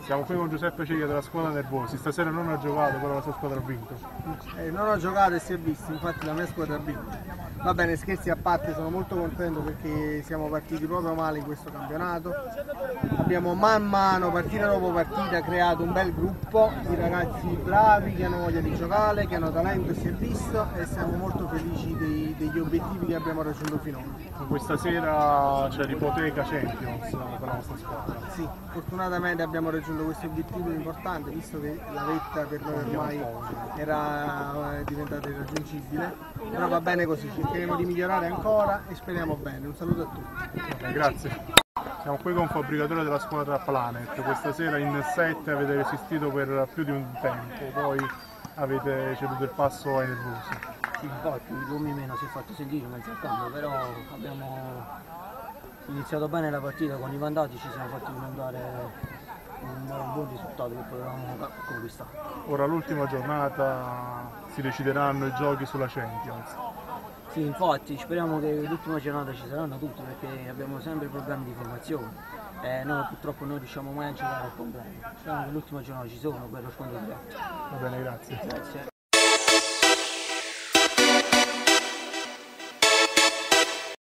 Siamo qui con Giuseppe Ciglia della squadra Nervosi, stasera non ha giocato, però la sua squadra ha vinto. Non ho giocato e si è visto, infatti la mia squadra ha vinto. Va bene, scherzi a parte, sono molto contento perché siamo partiti proprio male in questo campionato. Abbiamo man mano, partita dopo partita, creato un bel gruppo di ragazzi bravi che hanno voglia di giocare, che hanno talento e si è visto, e siamo molto felici degli obiettivi che abbiamo raggiunto finora. Questa sera c'è l'ipoteca Champions per la nostra squadra. Sì, fortunatamente abbiamo raggiunto questo obiettivo importante, visto che la vetta per noi ormai era diventata irraggiungibile, però va bene così, cercheremo di migliorare ancora e speriamo bene. Un saluto a tutti. Okay, grazie. Siamo qui con un fabbricatore della squadra Planet, questa sera in 7 avete resistito per più di un tempo, poi avete ceduto il passo ai Nervosi. Sì, infatti un po' meno si è fatto sentire in mezzo al campo, però abbiamo iniziato bene la partita, con i vantaggi ci siamo fatti mandare un buon risultato che potevamo conquistare. Ora l'ultima giornata si decideranno i giochi sulla Champions. Sì, infatti speriamo che l'ultima giornata ci saranno tutti perché abbiamo sempre problemi di formazione. Noi purtroppo non riusciamo mai a giocare al completo. Speriamo che l'ultima giornata ci sono per rispondere. Va bene, grazie.